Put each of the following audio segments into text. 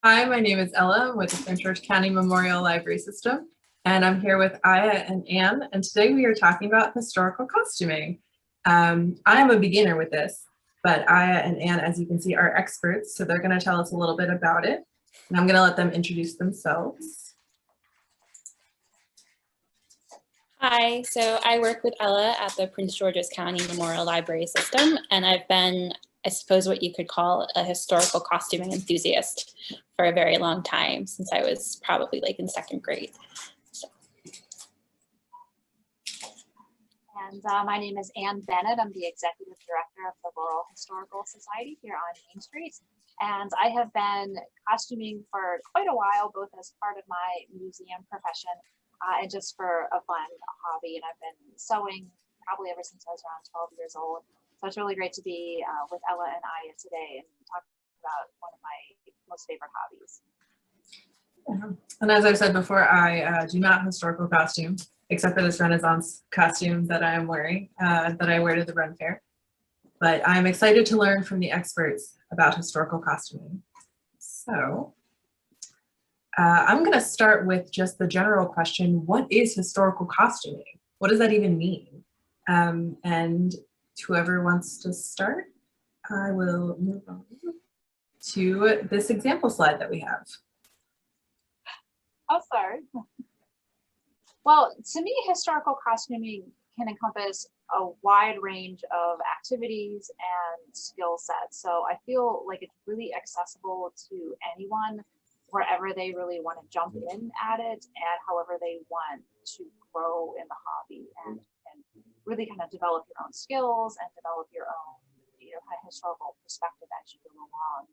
Hi, my name is Ella. I'm with the Prince George County Memorial Library System, and I'm here with Aya and Ann, and today we are talking about historical costuming. I am a beginner with this, but Aya and Ann, as you can see, are experts, so they're going to tell us a little bit about it, and I'm going to let them introduce themselves. Hi, so I work with Ella at the Prince George's County Memorial Library System, and I've been, I suppose, what you could call a historical costuming enthusiast for a very long time, since I was probably like in second grade. And my name is Ann Bennett. I'm the Executive Director of the Laurel Historical Society here on Main Street. And I have been costuming for quite a while, both as part of my museum profession and just for a fun hobby. And I've been sewing probably ever since I was around 12 years old. So it's really great to be with Ella and Aya today and talk about one of my most favorite hobbies. And as I've said before, I do not historical costume, except for this Renaissance costume that I am wearing, that I wear to the Ren Fair. But I'm excited to learn from the experts about historical costuming. So I'm going to start with just the general question, what is historical costuming? What does that even mean? And whoever wants to start, I will move on to this example slide that we have. I'll start. Well, to me, historical costuming can encompass a wide range of activities and skill sets. So I feel like it's really accessible to anyone wherever they really want to jump in at it and however they want to grow in the hobby and really kind of develop your own skills and develop your own, kind of historical perspective as you go along.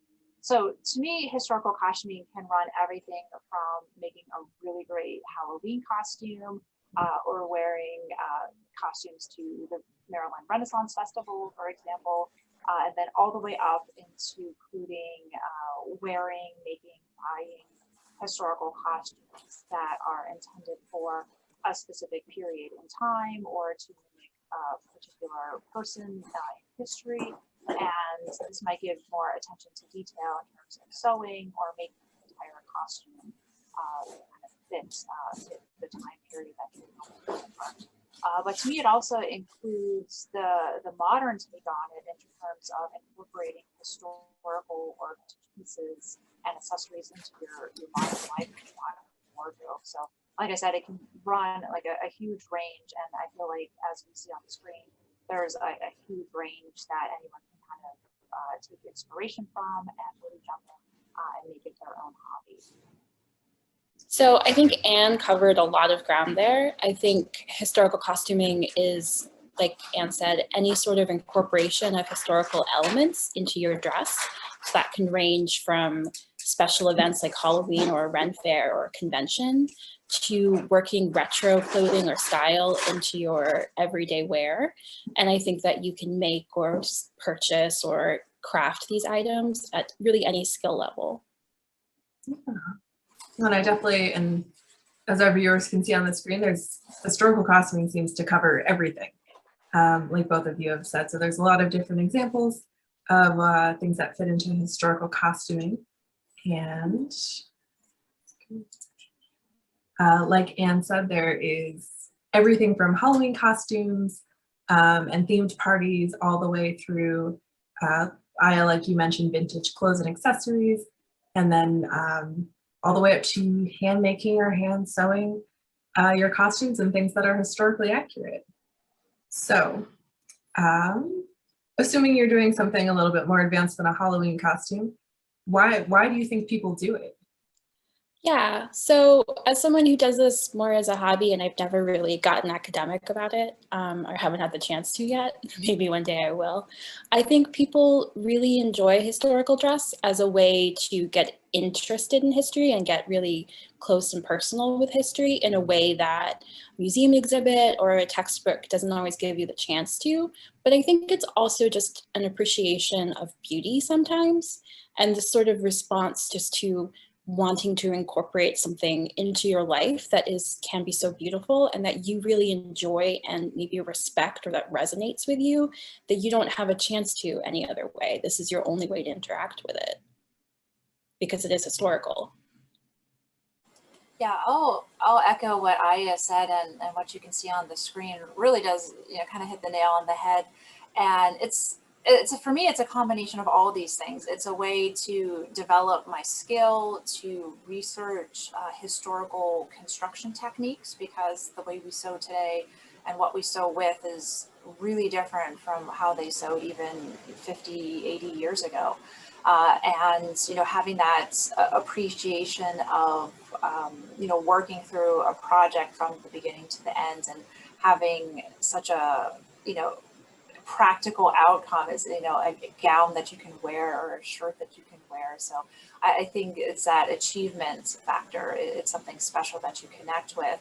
So to me, historical costuming can run everything from making a really great Halloween costume or wearing costumes to the Maryland Renaissance Festival, for example, and then all the way up into including wearing, making, buying historical costumes that are intended for a specific period in time or to mimic a particular person in history. And this might give more attention to detail in terms of sewing or making the entire costume kind of fit the time period that you're going for. But to me, it also includes the modern take on it in terms of incorporating historical or pieces and accessories into your modern life and your modern wardrobe. So, like I said, it can run like a huge range, and I feel like as we see on the screen, there's a huge range that anyone can kind of take inspiration from and really jump in and make it their own hobby. So I think Anne covered a lot of ground there. I think historical costuming is, like Anne said, any sort of incorporation of historical elements into your dress. So that can range from special events like Halloween or a Ren Fair or a convention to working retro clothing or style into your everyday wear. And I think that you can make or purchase or craft these items at really any skill level. Yeah. And I definitely, and as our viewers can see on the screen, there's historical costuming seems to cover everything, like both of you have said. So there's a lot of different examples of things that fit into historical costuming. And like Anne said, there is everything from Halloween costumes and themed parties all the way through, Aya, like you mentioned, vintage clothes and accessories, and then all the way up to hand making or hand sewing your costumes and things that are historically accurate. So assuming you're doing something a little bit more advanced than a Halloween costume, why do you think people do it? Yeah, so as someone who does this more as a hobby, and I've never really gotten academic about it, or haven't had the chance to yet, maybe one day I will, I think people really enjoy historical dress as a way to get interested in history and get really close and personal with history in a way that a museum exhibit or a textbook doesn't always give you the chance to. But I think it's also just an appreciation of beauty sometimes, and this sort of response just to wanting to incorporate something into your life that can be so beautiful and that you really enjoy and maybe respect or that resonates with you that you don't have a chance to any other way. This is your only way to interact with it. because it is historical. Yeah, I'll echo what Aya said, and what you can see on the screen really does, kind of hit the nail on the head. And it's for me, it's a combination of all these things. It's a way to develop my skill, to research historical construction techniques, because the way we sew today and what we sew with is really different from how they sewed even 50, 80 years ago. And having that appreciation of working through a project from the beginning to the end, and having such a practical outcome is a gown that you can wear or a shirt that you can wear. So I think it's that achievement factor. It's something special that you connect with.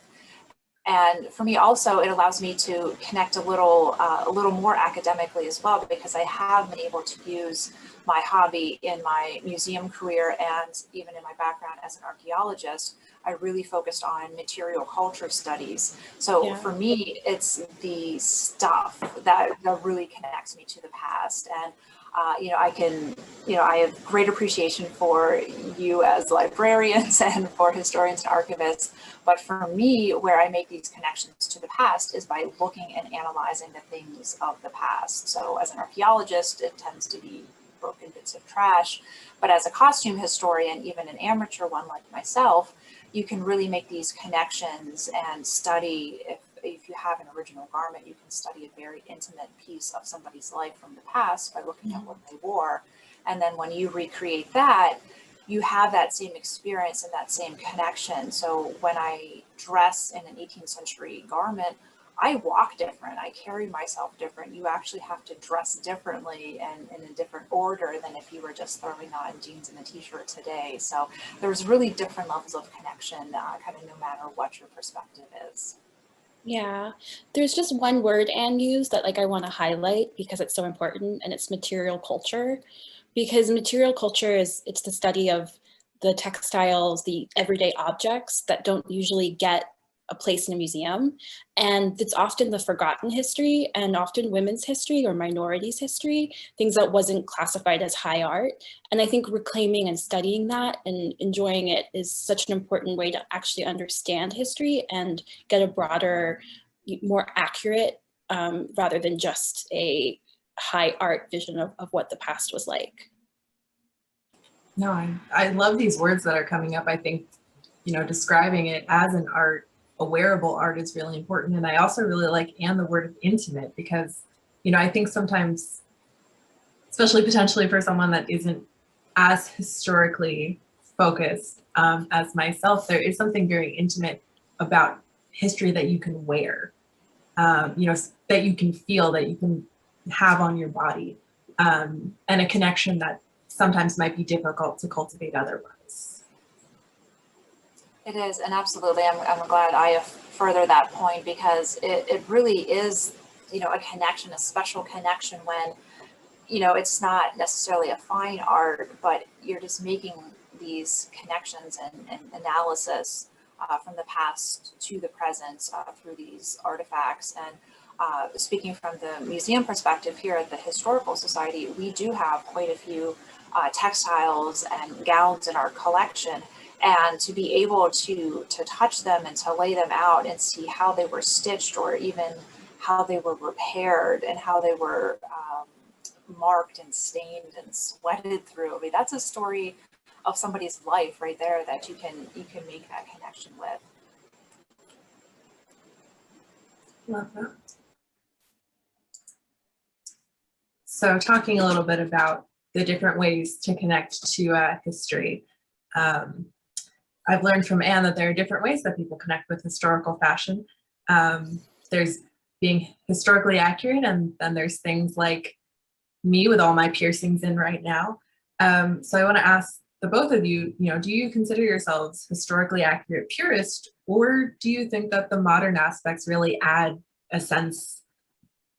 And for me also, it allows me to connect a little more academically as well, because I have been able to use my hobby in my museum career, and even in my background as an archaeologist. I really focused on material culture studies. So for me, it's the stuff that really connects me to the past. And I have great appreciation for you as librarians and for historians and archivists. But for me, where I make these connections to the past is by looking and analyzing the things of the past. So as an archaeologist, it tends to be broken bits of trash. But as a costume historian, even an amateur one like myself, you can really make these connections and study. If you have an original garment, you can study a very intimate piece of somebody's life from the past by looking at what they wore. And then when you recreate that, you have that same experience and that same connection. So when I dress in an 18th century garment, I walk different, I carry myself different. You actually have to dress differently and in a different order than if you were just throwing on jeans and a t-shirt today. So there's really different levels of connection, kind of no matter what your perspective is. Yeah, there's just one word Anne used that I want to highlight because it's so important, and it's material culture. Because material culture it's the study of the textiles, the everyday objects that don't usually get a place in a museum. And it's often the forgotten history, and often women's history or minorities history, things that wasn't classified as high art. And I think reclaiming and studying that and enjoying it is such an important way to actually understand history and get a broader, more accurate, rather than just a high art vision of what the past was like. No, I love these words that are coming up. I think, describing it as an art, a wearable art, is really important. And I also really like, and the word of intimate, because, I think sometimes, especially potentially for someone that isn't as historically focused as myself, there is something very intimate about history that you can wear, that you can feel, that you can have on your body, and a connection that sometimes might be difficult to cultivate otherwise. It is, and absolutely, I'm glad I further that point, because it really is, a connection, a special connection when, it's not necessarily a fine art, but you're just making these connections and analysis from the past to the present through these artifacts. And speaking from the museum perspective here at the Historical Society, we do have quite a few textiles and gowns in our collection. And to be able to touch them and to lay them out and see how they were stitched, or even how they were repaired, and how they were marked and stained and sweated through. I mean, that's a story of somebody's life right there that you can make that connection with. Love that. So talking a little bit about the different ways to connect to history. I've learned from Anne that there are different ways that people connect with historical fashion. There's being historically accurate, and then there's things like me with all my piercings in right now. So I want to ask the both of you, do you consider yourselves historically accurate purists, or do you think that the modern aspects really add a sense,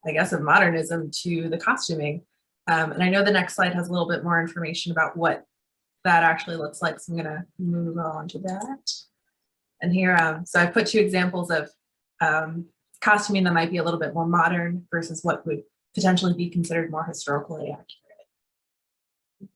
I guess, of modernism to the costuming? And I know the next slide has a little bit more information about what that actually looks like, so I'm going to move on to that. And here, so I put two examples of costuming that might be a little bit more modern versus what would potentially be considered more historically accurate.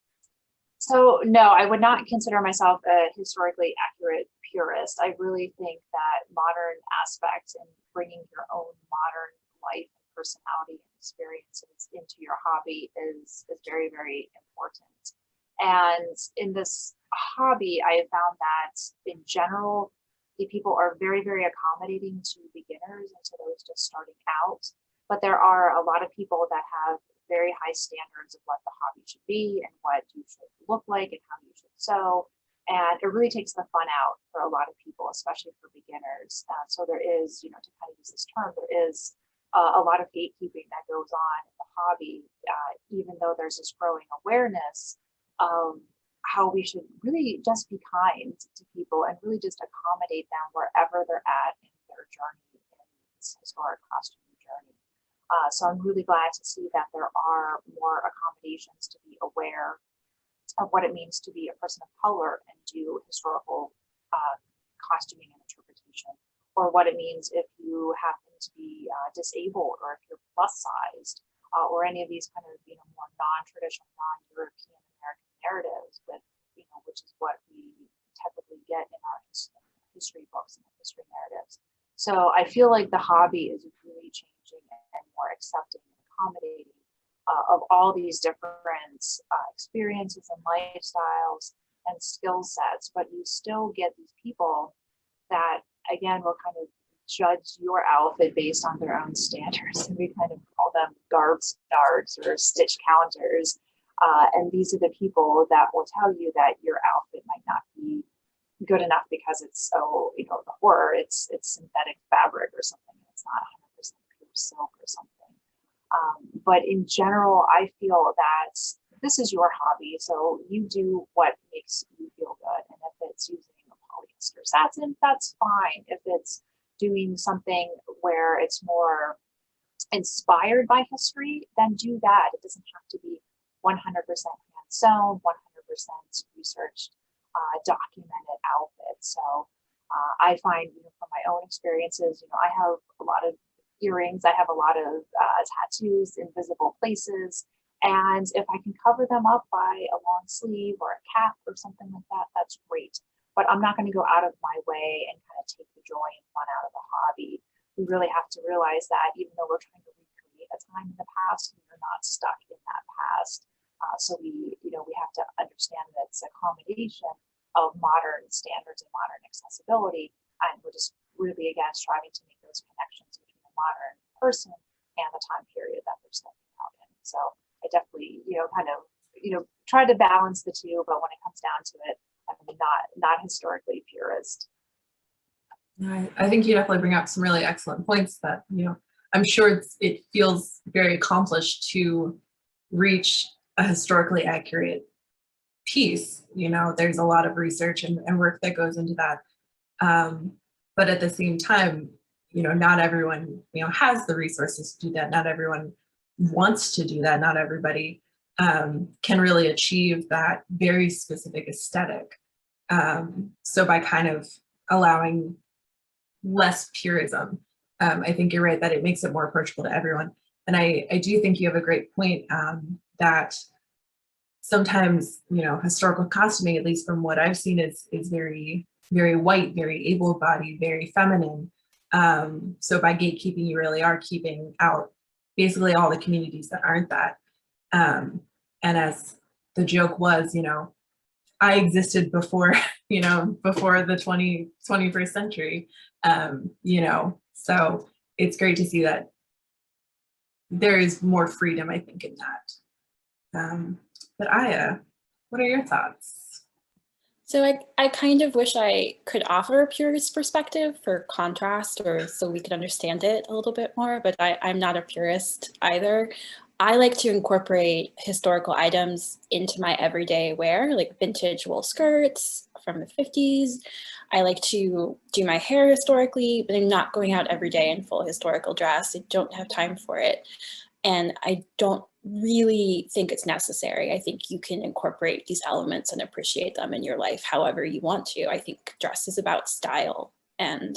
So no, I would not consider myself a historically accurate purist. I really think that modern aspects and bringing your own modern life and personality and experiences into your hobby is very, very important. And in this hobby, I have found that in general, the people are very, very accommodating to beginners and to those just starting out. But there are a lot of people that have very high standards of what the hobby should be and what you should look like and how you should sew. And it really takes the fun out for a lot of people, especially for beginners. So there is, to kind of use this term, there is a lot of gatekeeping that goes on in the hobby, even though there's this growing awareness of how we should really just be kind to people and really just accommodate them wherever they're at in their journey, in this historic costume journey. So I'm really glad to see that there are more accommodations to be aware of what it means to be a person of color and do historical costuming and interpretation, or what it means if you happen to be disabled, or if you're plus sized, or any of these kind of more non-traditional, non-European American narratives, with which is what we typically get in our history books and history narratives. So I feel like the hobby is really changing and more accepting and accommodating of all these different experiences and lifestyles and skill sets, but you still get these people that, again, will kind of judge your outfit based on their own standards. And we kind of call them garb stars or stitch counters. And these are the people that will tell you that your outfit might not be good enough because it's so, the horror, it's synthetic fabric or something. It's not 100% pure silk or something. But in general, I feel that this is your hobby, so you do what makes you feel good. And if it's using a polyester satin, that's fine. If it's doing something where it's more inspired by history, then do that. It doesn't have to be 100% hand sewn, 100% researched, documented outfit. So I find, from my own experiences, I have a lot of earrings, I have a lot of tattoos in visible places. And if I can cover them up by a long sleeve or a cap or something like that, that's great. But I'm not going to go out of my way and kind of take the joy and fun out of the hobby. We really have to realize that even though we're trying to recreate a time in the past, we're not stuck in that past. So we have to understand that it's accommodation of modern standards and modern accessibility. And we're just really, again, striving to make those connections between the modern person and the time period that they're stepping out in. So I definitely, try to balance the two, but when it comes down to it, I'm not historically purist. I think you definitely bring up some really excellent points that, I'm sure it feels very accomplished to reach a historically accurate piece. There's a lot of research and work that goes into that. But at the same time, not everyone, has the resources to do that. Not everyone wants to do that. Not everybody can really achieve that very specific aesthetic. So by kind of allowing less purism, I think you're right that it makes it more approachable to everyone. And I do think you have a great point that sometimes, historical costuming, at least from what I've seen, is very, very white, very able-bodied, very feminine. So by gatekeeping, you really are keeping out basically all the communities that aren't that. And as the joke was, I existed before, before the 21st century, so it's great to see that there is more freedom, I think, in that. But Aya, what are your thoughts? So I kind of wish I could offer a purist perspective for contrast, or so we could understand it a little bit more, but I'm not a purist either. I like to incorporate historical items into my everyday wear, like vintage wool skirts from the 50s. I like to do my hair historically, but I'm not going out every day in full historical dress. I don't have time for it. And I don't really think it's necessary. I think you can incorporate these elements and appreciate them in your life however you want to. I think dress is about style. And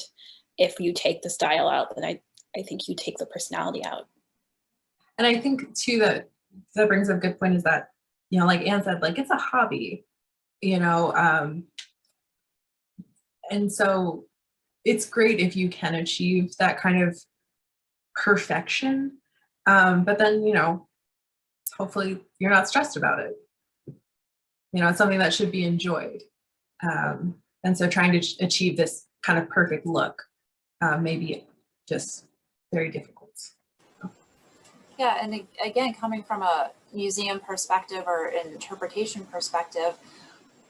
if you take the style out, then I think you take the personality out. And I think too that brings up a good point, is that, you know, like Ann said, like it's a hobby, you know, and so it's great if you can achieve that kind of perfection. But then, you know, hopefully you're not stressed about it. You know, it's something that should be enjoyed. And so trying to achieve this kind of perfect look may be just very difficult. Yeah, and again, coming from a museum perspective or an interpretation perspective,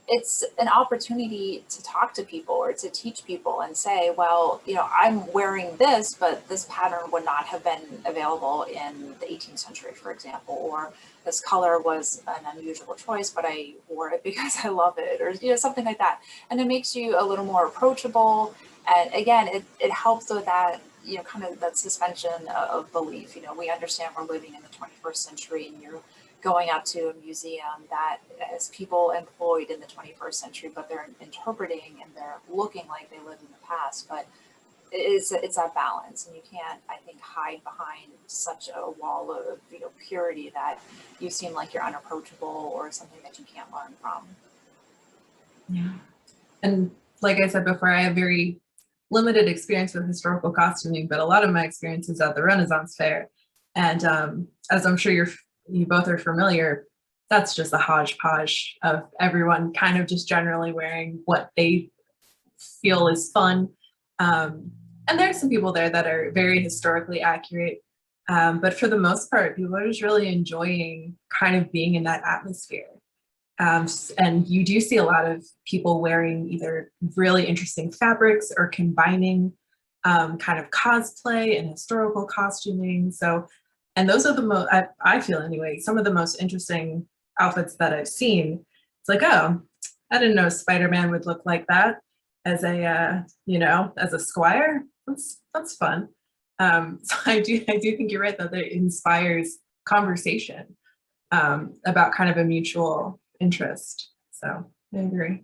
it's an opportunity to talk to people or to teach people and say, well, you know, I'm wearing this, but this pattern would not have been available in the 18th century, for example, or this color was an unusual choice, but I wore it because I love it, or, you know, something like that. And it makes you a little more approachable. And again, it helps with that, you know, kind of that suspension of belief. You know, we understand we're living in the 21st century and you're going up to a museum that has people employed in the 21st century, but they're interpreting and they're looking like they lived in the past. But it's that balance, and you can't, I think, hide behind such a wall of, you know, purity that you seem like you're unapproachable or something that you can't learn from. Yeah. And like I said before, I have very limited experience with historical costuming, but a lot of my experience is at the Renaissance Fair. And as I'm sure you both are familiar, that's just a hodgepodge of everyone kind of just generally wearing what they feel is fun. And there's some people there that are very historically accurate. But for the most part, people are just really enjoying kind of being in that atmosphere. And you do see a lot of people wearing either really interesting fabrics or combining kind of cosplay and historical costuming. So, and those are the most, I feel anyway, some of the most interesting outfits that I've seen. It's like, oh, I didn't know Spider-Man would look like that as a, you know, as a squire. That's fun. So I do think you're right, that it inspires conversation about kind of a mutual interest. So I agree.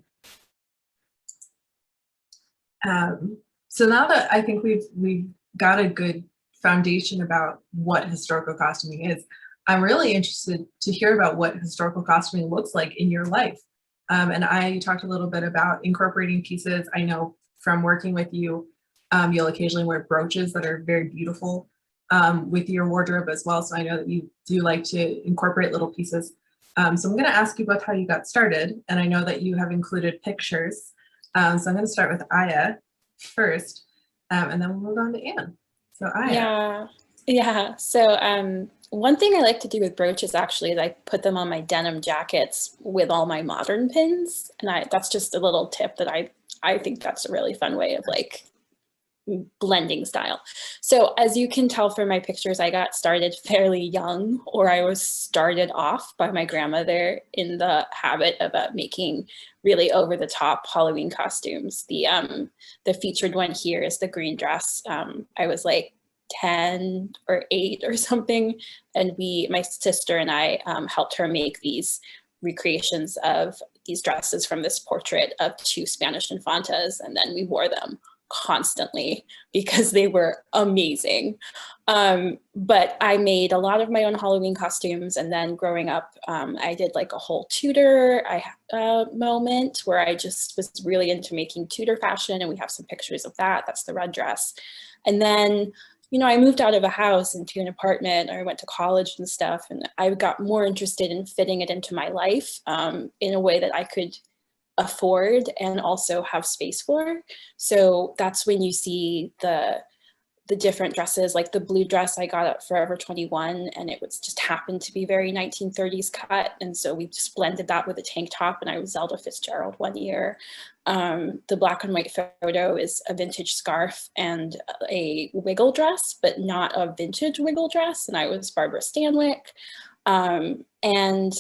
So now that I think we've got a good foundation about what historical costuming is, I'm really interested to hear about what historical costuming looks like in your life. And I talked a little bit about incorporating pieces. I know from working with you, you'll occasionally wear brooches that are very beautiful with your wardrobe as well. So I know that you do like to incorporate little pieces. So I'm going to ask you both how you got started, and I know that you have included pictures. So I'm going to start with Aya first, and then we'll move on to Ann. So Aya. Yeah. So one thing I like to do with brooches actually is I put them on my denim jackets with all my modern pins, and that's just a little tip that I think that's a really fun way of like blending style. So as you can tell from my pictures, I got started fairly young, or I was started off by my grandmother in the habit of making really over the top Halloween costumes. The featured one here is the green dress. I was like 10 or 8 or something, and my sister and I helped her make these recreations of these dresses from this portrait of 2 Spanish infantas, and then we wore them constantly because they were amazing. But I made a lot of my own Halloween costumes, and then growing up, I did like a whole Tudor moment where I just was really into making Tudor fashion, and we have some pictures of that. That's the red dress. And then, you know, I moved out of a house into an apartment, or I went to college and stuff, and I got more interested in fitting it into my life in a way that I could afford and also have space for. So that's when you see the different dresses, like the blue dress I got at Forever 21, and it was just happened to be very 1930s cut. And so we just blended that with a tank top, and I was Zelda Fitzgerald one year. The black and white photo is a vintage scarf and a wiggle dress, but not a vintage wiggle dress. And I was Barbara Stanwyck. And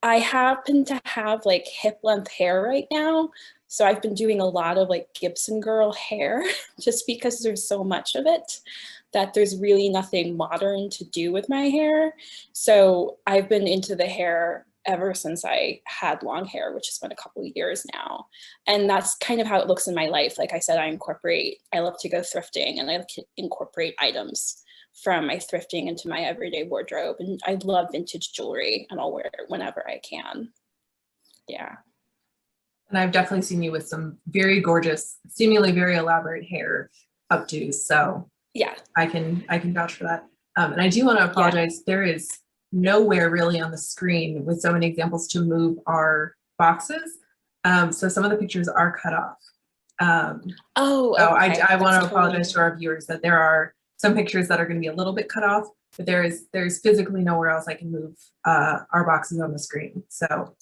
I happen to have like hip length hair right now. So I've been doing a lot of like Gibson girl hair just because there's so much of it that there's really nothing modern to do with my hair. So I've been into the hair ever since I had long hair, which has been a couple of years now. And that's kind of how it looks in my life. Like I said, I love to go thrifting, and I like to incorporate items from my thrifting into my everyday wardrobe. And I love vintage jewelry, and I'll wear it whenever I can. Yeah. And I've definitely seen you with some very gorgeous, seemingly very elaborate hair updos. So Yeah. I can vouch for that. And I do want to apologize. There is nowhere really on the screen with so many examples to move our boxes. So some of the pictures are cut off. So okay. I want to apologize to our viewers that there are some pictures that are going to be a little bit cut off, but there's physically nowhere else I can move our boxes on the screen. So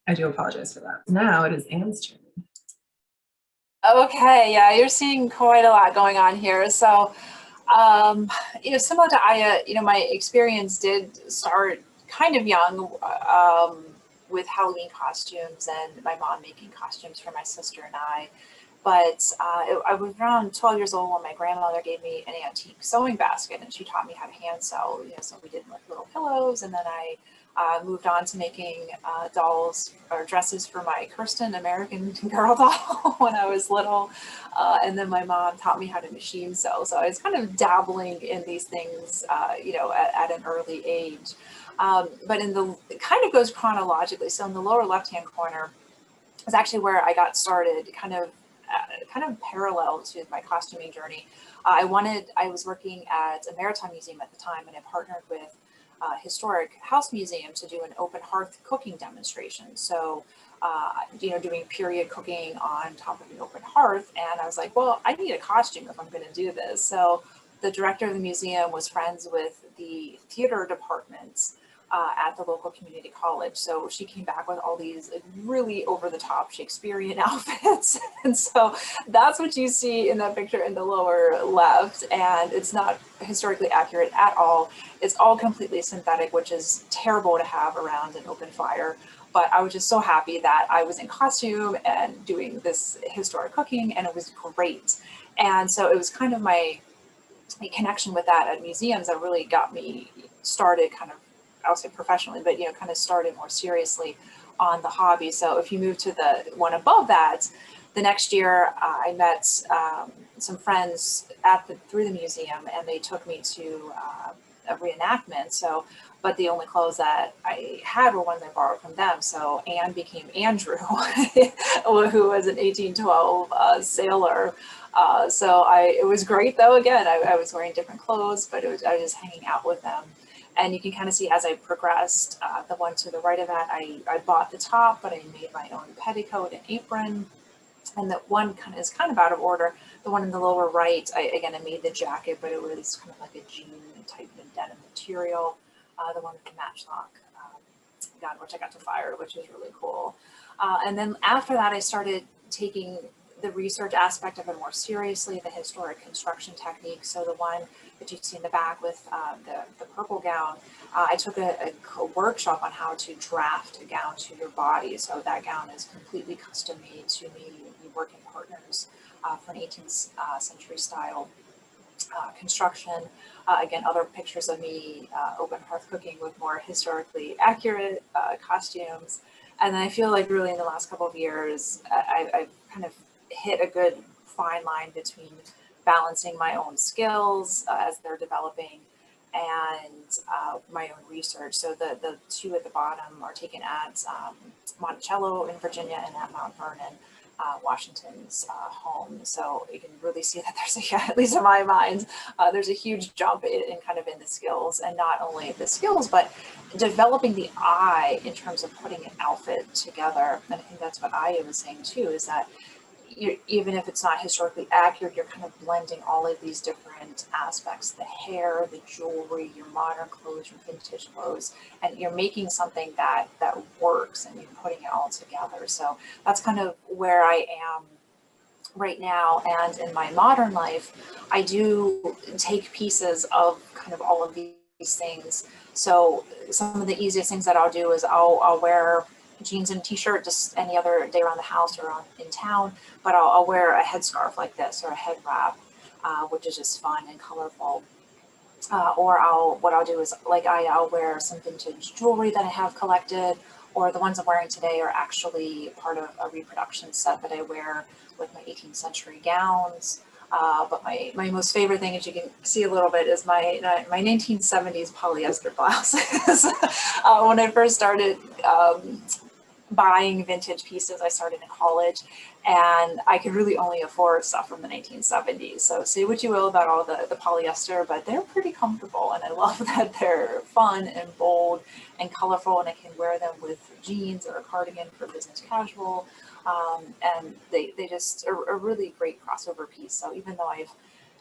I do apologize for that. Now it is Ann's turn. Okay, yeah, you're seeing quite a lot going on here. So, similar to Aya, my experience did start kind of young with Halloween costumes and my mom making costumes for my sister and I. But I was around 12 years old when my grandmother gave me an antique sewing basket, and she taught me how to hand sew. So we did like little pillows, and then I moved on to making dolls or dresses for my Kirsten American Girl doll when I was little. And then my mom taught me how to machine sew. So I was kind of dabbling in these things, at an early age. But it kind of goes chronologically. So in the lower left-hand corner is actually where I got started, kind of parallel to my costuming journey. I was working at a maritime museum at the time, and I partnered with Historic House Museum to do an open hearth cooking demonstration. So, doing period cooking on top of an open hearth. And I was like, well, I need a costume if I'm going to do this. So the director of the museum was friends with the theater departments at the local community college. So she came back with all these really over the top Shakespearean outfits. And so that's what you see in that picture in the lower left. And it's not historically accurate at all. It's all completely synthetic, which is terrible to have around an open fire. But I was just so happy that I was in costume and doing this historic cooking, and it was great. And so it was kind of my connection with that at museums that really got me started kind of, I'll say professionally, but kind of started more seriously on the hobby. So if you move to the one above that, the next year I met some friends through the museum, and they took me to a reenactment. So, but the only clothes that I had were ones I borrowed from them. So Anne became Andrew, who was an 1812 sailor. So it was great though. Again, I was wearing different clothes, but I was just hanging out with them. And you can kind of see as I progressed, the one to the right of that, I bought the top, but I made my own petticoat and apron. And that one is kind of out of order. The one in the lower right, I made the jacket, but it was kind of like a jean type of denim material. The one with the matchlock gun, which I got to fire, which was really cool. And then after that, I started taking the research aspect of it more seriously, the historic construction techniques. So the one that you see in the back with the purple gown, I took a workshop on how to draft a gown to your body. So that gown is completely custom made to me. We work in partners for an 18th century style construction. Again, other pictures of me open hearth cooking with more historically accurate costumes. And then I feel like really in the last couple of years, I've kind of hit a good fine line between balancing my own skills as they're developing and my own research. So the two at the bottom are taken at Monticello in Virginia and at Mount Vernon, Washington's home. So you can really see that there's at least in my mind, there's a huge jump in kind of in the skills, and not only the skills, but developing the eye in terms of putting an outfit together. And I think that's what Aya was saying too, is that even if it's not historically accurate, you're kind of blending all of these different aspects, the hair, the jewelry, your modern clothes, your vintage clothes, and you're making something that works, and you're putting it all together. So that's kind of where I am right now. And in my modern life, I do take pieces of kind of all of these things. So some of the easiest things that I'll do is I'll wear jeans and t-shirt just any other day around the house or in town, but I'll wear a headscarf like this, or a head wrap, which is just fun and colorful. Or what I'll do is, like, I'll wear some vintage jewelry that I have collected, or the ones I'm wearing today are actually part of a reproduction set that I wear with my 18th century gowns. But my most favorite thing, as you can see a little bit, is my 1970s polyester blouses. When I first started buying vintage pieces, I started in college, and I could really only afford stuff from the 1970s. So say what you will about all the polyester, but they're pretty comfortable, and I love that they're fun and bold and colorful, and I can wear them with jeans or a cardigan for business casual. And they just are a really great crossover piece. So even though I've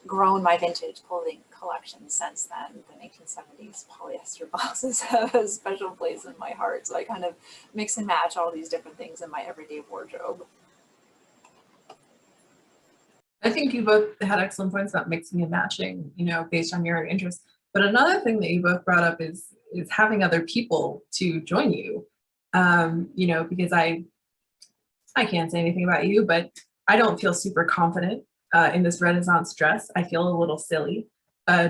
grown my vintage clothing collection since then, the 1970s polyester blouses have a special place in my heart. So I kind of mix and match all these different things in my everyday wardrobe. I think you both had excellent points about mixing and matching, you know, based on your own interests. But another thing that you both brought up is having other people to join you. You know, because I can't say anything about you, but I don't feel super confident in this Renaissance dress. I feel a little silly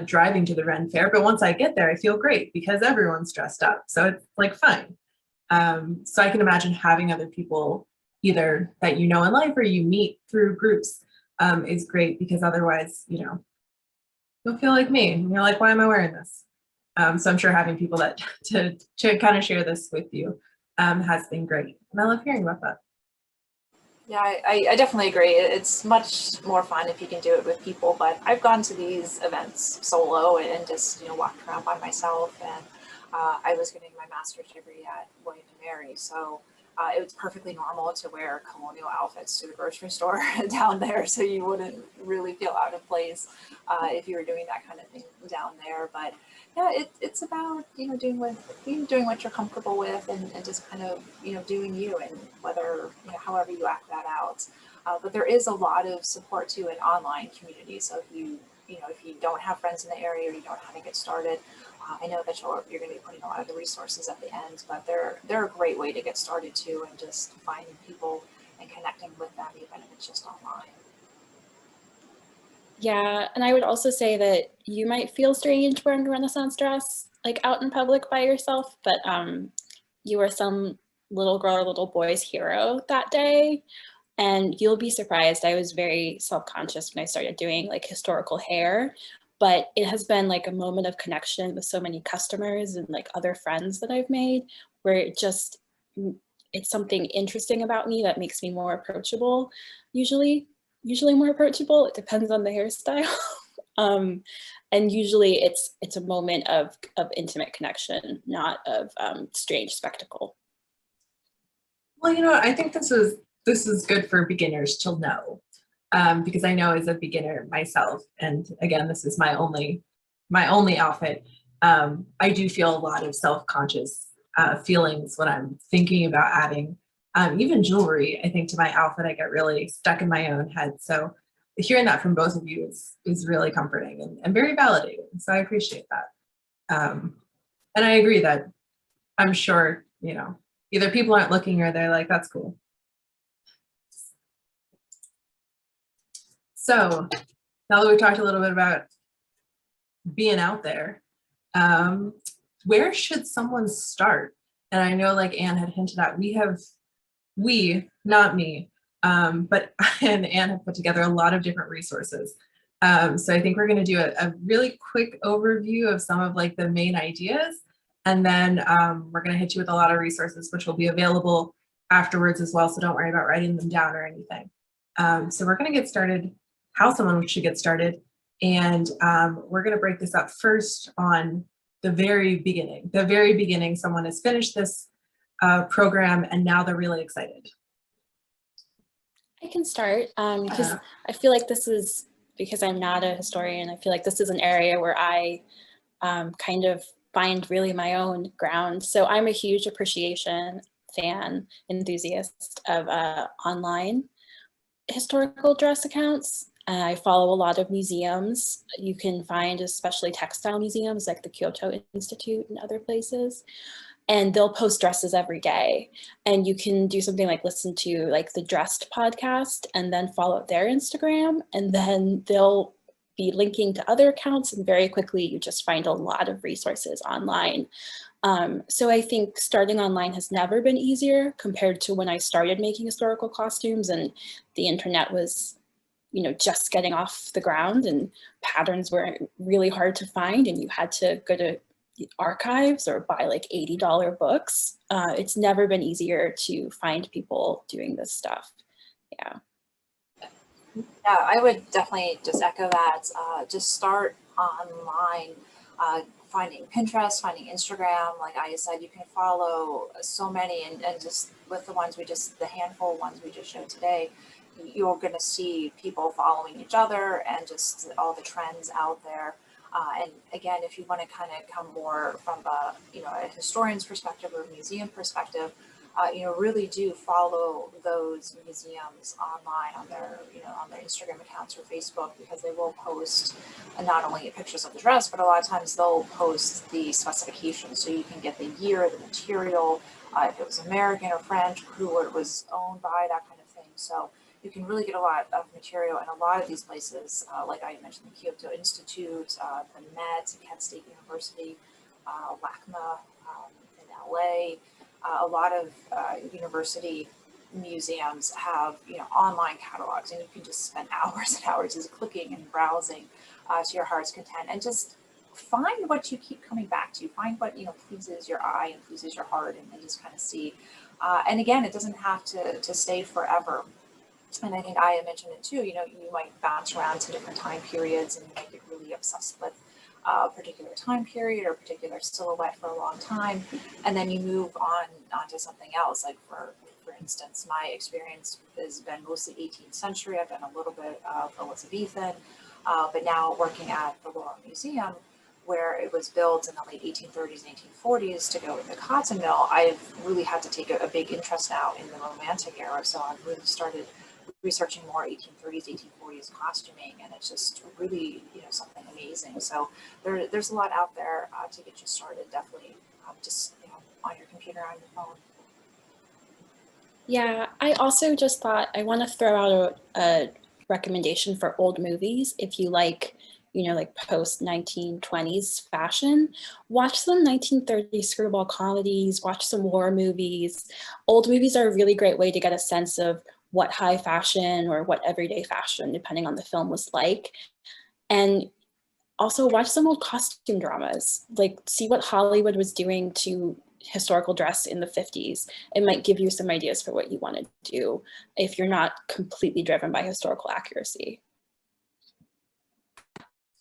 driving to the Ren Fair, but once I get there, I feel great because everyone's dressed up. So it's like fine. So I can imagine having other people either that you know in life or you meet through groups is great, because otherwise, you know, you'll feel like me and you're like, why am I wearing this? So I'm sure having people that to kind of share this with you has been great. And I love hearing about that. Yeah, I definitely agree. It's much more fun if you can do it with people, but I've gone to these events solo and just, you know, walked around by myself. And I was getting my master's degree at William & Mary, so it was perfectly normal to wear colonial outfits to the grocery store down there, so you wouldn't really feel out of place if you were doing that kind of thing down there. But yeah, it's about, you know, doing what you're comfortable with, and just kind of, you know, doing you, and whether, you know, however you act that out. But there is a lot of support too in online community. So if you don't have friends in the area, or you don't know how to get started, I know that you're going to be putting a lot of the resources at the end, but they're a great way to get started too, and just finding people and connecting with them, even if it's just online. Yeah, and I would also say that you might feel strange wearing a Renaissance dress, like out in public by yourself, but you are some little girl or little boy's hero that day. And you'll be surprised. I was very self-conscious when I started doing like historical hair, but it has been like a moment of connection with so many customers and like other friends that I've made, where it's something interesting about me that makes me more approachable, usually more approachable. It depends on the hairstyle. And usually it's a moment of intimate connection, not of strange spectacle. Well, you know, I think this is good for beginners to know, because I know as a beginner myself, and again, this is my only outfit. I do feel a lot of self-conscious feelings when I'm thinking about adding even jewelry, I think, to my outfit. I get really stuck in my own head. So hearing that from both of you is really comforting and very validating. So I appreciate that. And I agree that I'm sure, you know, either people aren't looking or they're like, that's cool. So now that we've talked a little bit about being out there, where should someone start? And I know, like Anne had hinted at, not me, but and Anne have put together a lot of different resources. So I think we're going to do a really quick overview of some of like the main ideas, and then we're going to hit you with a lot of resources, which will be available afterwards as well. So don't worry about writing them down or anything. So we're going to get started, how someone should get started. And we're going to break this up first on the very beginning. Someone has finished this program and now they're really excited. I can start because I feel like this is, because I'm not a historian, I feel like this is an area where I kind of find really my own ground. So I'm a huge appreciation fan, enthusiast of online historical dress accounts. I follow a lot of museums. You can find especially textile museums like the Kyoto Institute and other places. And they'll post dresses every day. And you can do something like listen to like the Dressed podcast and then follow their Instagram. And then they'll be linking to other accounts. And very quickly, you just find a lot of resources online. So I think starting online has never been easier compared to when I started making historical costumes and the internet was you know, just getting off the ground, and patterns were really hard to find, and you had to go to the archives or buy like $80 books. It's never been easier to find people doing this stuff. Yeah. Yeah, I would definitely just echo that. Just start online, finding Pinterest, finding Instagram. Like I said, you can follow so many, and just with the ones the handful of ones we just showed today, you're going to see people following each other and just all the trends out there. And again, if you want to kind of come more from a, a historian's perspective or museum perspective, really do follow those museums online on their, on their Instagram accounts or Facebook, because they will post not only pictures of the dress, but a lot of times they'll post the specifications, so you can get the year, the material, if it was American or French, who it was owned by, that kind of thing. So you can really get a lot of material, and a lot of these places, like I mentioned, the Kyoto Institute, the Met, Kent State University, LACMA in LA, a lot of university museums have online catalogs, and you can just spend hours and hours just clicking and browsing to your heart's content, and just find what you keep coming back to. Find what pleases your eye and pleases your heart, and just kind of see. And again, it doesn't have to stay forever. And I think I had mentioned it too. You might bounce around to different time periods, and you might get really obsessed with a particular time period or a particular silhouette for a long time, and then you move on to something else. Like for instance, my experience has been mostly 18th century. I've done a little bit of Elizabethan, but now working at the Laurel Museum, where it was built in the late 1830s and 1840s to go with the cotton mill, I've really had to take a big interest now in the Romantic era. So I've really started researching more 1830s, 1840s costuming, and it's just really, something amazing. So there's a lot out there to get you started. Definitely, just on your computer, on your phone. Yeah, I also just thought I want to throw out a recommendation for old movies. If you like, like post 1920s fashion, watch some 1930s screwball comedies, watch some war movies. Old movies are a really great way to get a sense of what high fashion or what everyday fashion, depending on the film, was like. And also watch some old costume dramas, like see what Hollywood was doing to historical dress in the 50s. It might give you some ideas for what you want to do if you're not completely driven by historical accuracy.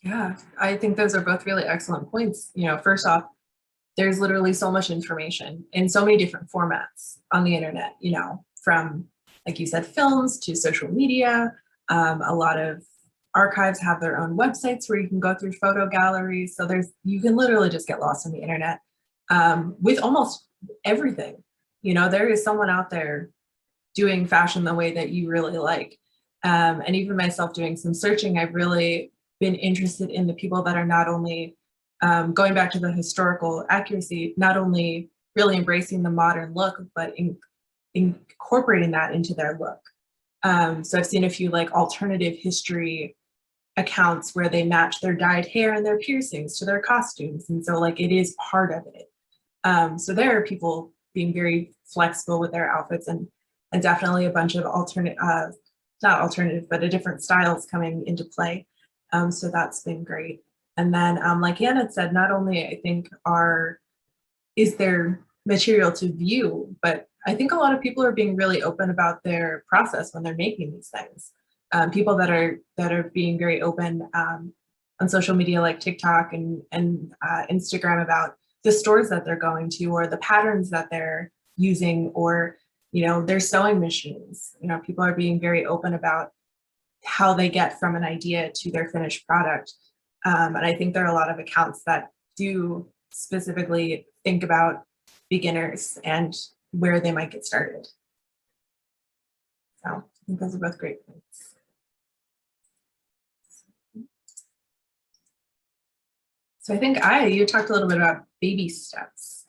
Yeah, I think those are both really excellent points. First off, there's literally so much information in so many different formats on the internet, from, like you said, films to social media. A lot of archives have their own websites where you can go through photo galleries. So you can literally just get lost on the internet with almost everything. There is someone out there doing fashion the way that you really like. And even myself doing some searching, I've really been interested in the people that are not only going back to the historical accuracy, not only really embracing the modern look, but incorporating that into their look. So I've seen a few like alternative history accounts where they match their dyed hair and their piercings to their costumes. And so like it is part of it. So there are people being very flexible with their outfits, and definitely a bunch of not alternative, but different styles coming into play. So that's been great. And then like Ann had said, not only I think is there material to view, but I think a lot of people are being really open about their process when they're making these things. People that are being very open on social media like TikTok and Instagram about the stores that they're going to, or the patterns that they're using, or their sewing machines. People are being very open about how they get from an idea to their finished product. And I think there are a lot of accounts that do specifically think about beginners and where they might get started. So I think those are both great points. So I think you talked a little bit about baby steps,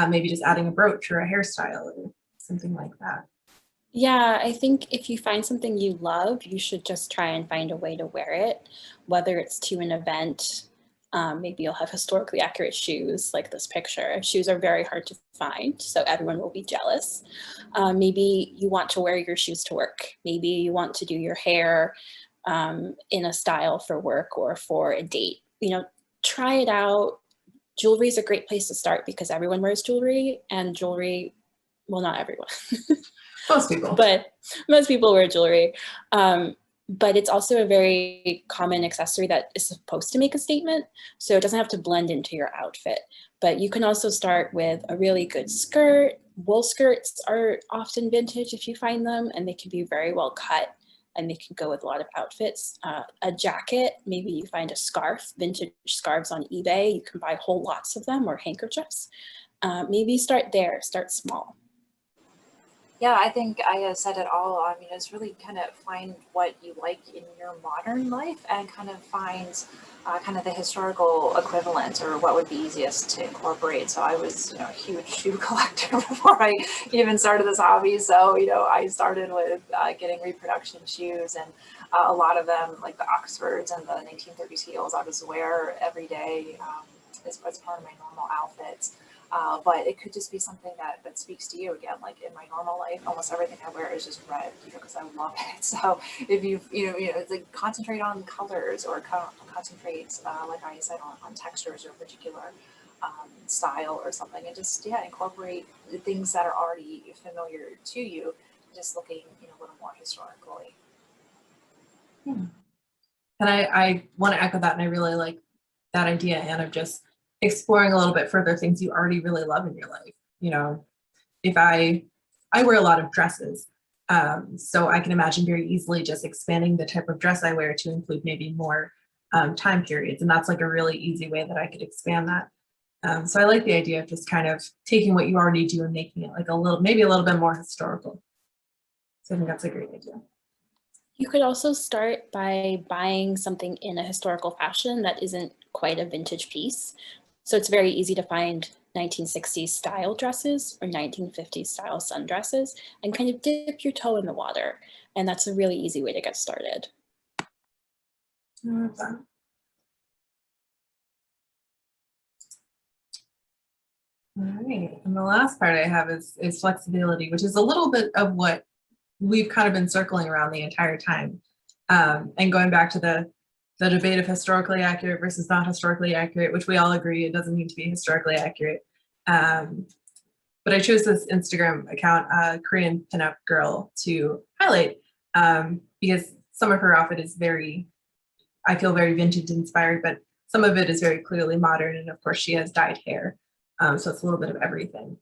maybe just adding a brooch or a hairstyle or something like that. Yeah, I think if you find something you love, you should just try and find a way to wear it, whether it's to an event. Maybe you'll have historically accurate shoes like this picture. Shoes are very hard to find, so everyone will be jealous. Maybe you want to wear your shoes to work. Maybe you want to do your hair in a style for work or for a date. You know, try it out. Jewelry is a great place to start because everyone wears jewelry, and jewelry, well, not everyone, Most people. but most people wear jewelry. But it's also a very common accessory that is supposed to make a statement. So it doesn't have to blend into your outfit. But you can also start with a really good skirt. Wool skirts are often vintage if you find them, and they can be very well cut, and they can go with a lot of outfits. A jacket, maybe you find a scarf, vintage scarves on eBay. You can buy whole lots of them, or handkerchiefs. Maybe start there, start small. Yeah, I think I said it all. I mean, it's really kind of find what you like in your modern life and kind of find kind of the historical equivalent or what would be easiest to incorporate. So I was, a huge shoe collector before I even started this hobby. So, I started with getting reproduction shoes, and a lot of them, like the Oxfords and the 1930s heels, I just wear every day as part of my normal outfits. But it could just be something that speaks to you. Again, like in my normal life, almost everything I wear is just red, because I love it. So if it's like concentrate on colors, or concentrate, like I said, on textures or particular style or something, and just, incorporate the things that are already familiar to you, just looking, a little more historically. Yeah. And I want to echo that, and I really like that idea, Anne, of just exploring a little bit further things you already really love in your life. If I wear a lot of dresses, so I can imagine very easily just expanding the type of dress I wear to include maybe more time periods, and that's like a really easy way that I could expand that. So I like the idea of just kind of taking what you already do and making it like maybe a little bit more historical. So I think that's a great idea. You could also start by buying something in a historical fashion that isn't quite a vintage piece. So it's very easy to find 1960s style dresses or 1950s style sundresses and kind of dip your toe in the water. And that's a really easy way to get started. All right, and the last part I have is flexibility, which is a little bit of what we've kind of been circling around the entire time. And going back to the debate of historically accurate versus not historically accurate, which we all agree it doesn't need to be historically accurate. But I chose this Instagram account, Korean pinup girl, to highlight because some of her outfit is I feel very vintage inspired, but some of it is very clearly modern. And of course she has dyed hair. So it's a little bit of everything.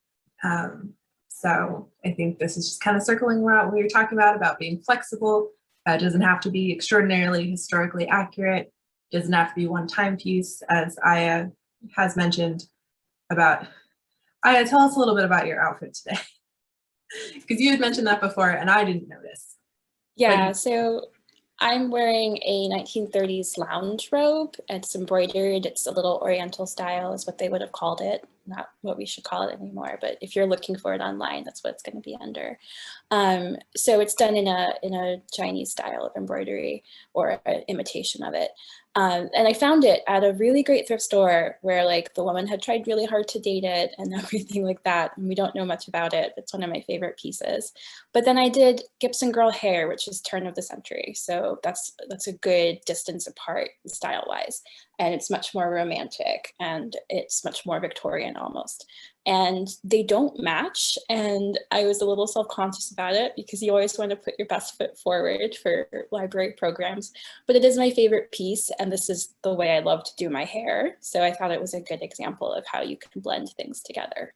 So I think this is just kind of circling around what you're talking about being flexible. It doesn't have to be extraordinarily historically accurate. It doesn't have to be one time piece, as Aya has mentioned about. Aya, tell us a little bit about your outfit today. Because you had mentioned that before and I didn't notice. Yeah, so I'm wearing a 1930s lounge robe. It's embroidered. It's a little Oriental style is what they would have called it. Not what we should call it anymore, but if you're looking for it online, that's what it's going to be under. So it's done in a Chinese style of embroidery, or an imitation of it. And I found it at a really great thrift store where like the woman had tried really hard to date it and everything like that. And we don't know much about it. It's one of my favorite pieces. But then I did Gibson girl hair, which is turn of the century. So that's a good distance apart style wise. And it's much more romantic and it's much more Victorian almost. And they don't match. And I was a little self-conscious about it because you always want to put your best foot forward for library programs. But it is my favorite piece. And this is the way I love to do my hair. So I thought it was a good example of how you can blend things together.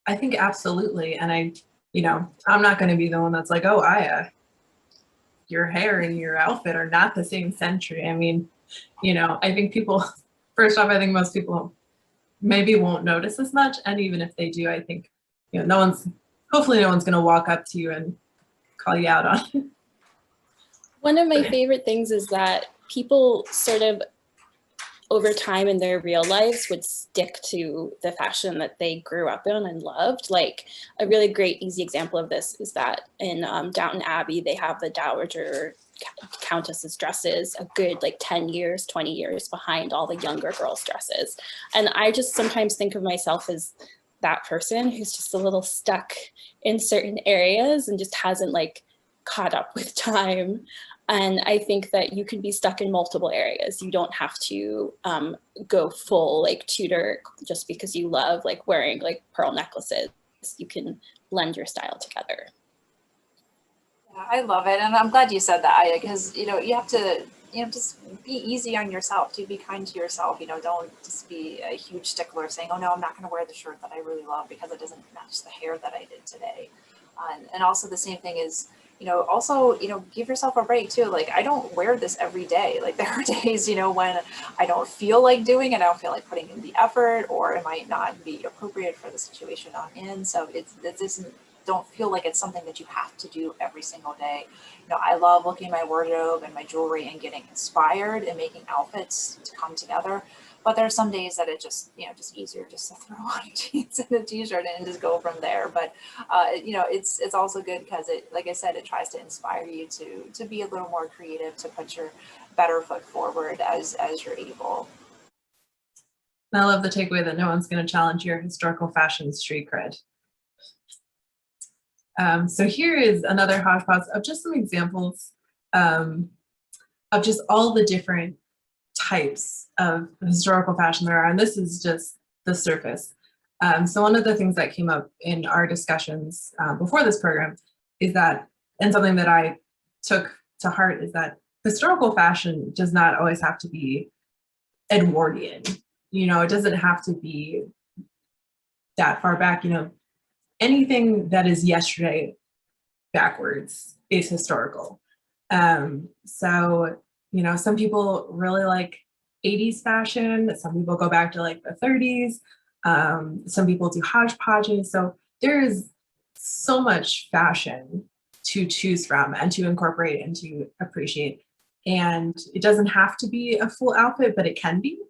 I think absolutely. And I'm not going to be the one that's like, oh, Aya, your hair and your outfit are not the same century. I mean, I think first off, I think most people maybe won't notice as much. And even if they do, I think, hopefully no one's going to walk up to you and call you out on it. One of my favorite things is that people sort of over time in their real lives would stick to the fashion that they grew up in and loved. Like a really great easy example of this is that in Downton Abbey, they have the Dowager Countess's dresses a good like 10 years, 20 years behind all the younger girls' dresses. And I just sometimes think of myself as that person who's just a little stuck in certain areas and just hasn't like caught up with time. And I think that you can be stuck in multiple areas. You don't have to go full like Tudor just because you love like wearing like pearl necklaces. You can blend your style together. Yeah, I love it, and I'm glad you said that, because you have to just be easy on yourself, to be kind to yourself. Don't just be a huge stickler saying, oh no, I'm not going to wear the shirt that I really love because it doesn't match the hair that I did today. And also the same thing is, also, give yourself a break too. Like, I don't wear this every day. Like, there are days, when I don't feel like doing it, I don't feel like putting in the effort, or it might not be appropriate for the situation I'm in. So it isn't, don't feel like it's something that you have to do every single day. I love looking at my wardrobe and my jewelry and getting inspired and making outfits to come together. But there are some days that it just, just easier just to throw on jeans and a t-shirt and just go from there. But, it's also good because it, like I said, it tries to inspire you to be a little more creative, to put your better foot forward as you're able. I love the takeaway that no one's going to challenge your historical fashion street cred. So here is another hodgepodge of just some examples of just all the different types of historical fashion there are, and this is just the surface. So one of the things that came up in our discussions before this program is that, and something that I took to heart, is that historical fashion does not always have to be Edwardian. It doesn't have to be that far back. Anything that is yesterday backwards is historical. So, some people really like 80s fashion. Some people go back to like the 30s. Some people do hodgepodges. So there is so much fashion to choose from and to incorporate and to appreciate. And it doesn't have to be a full outfit, but it can be.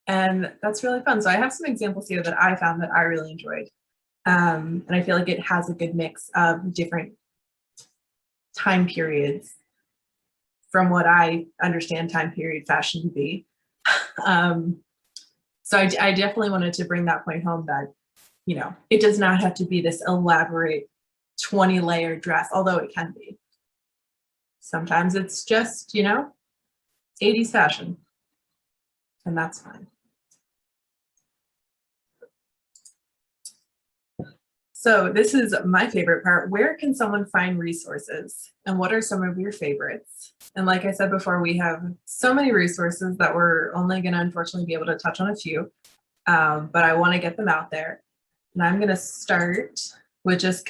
And that's really fun. So I have some examples here that I found that I really enjoyed. And I feel like it has a good mix of different time periods from what I understand time period fashion to be. So I definitely wanted to bring that point home that, it does not have to be this elaborate 20-layer dress, although it can be. Sometimes it's just, 80s fashion, and that's fine. So this is my favorite part. Where can someone find resources? And what are some of your favorites? And like I said before, we have so many resources that we're only going to unfortunately be able to touch on a few, but I want to get them out there. And I'm going to start with just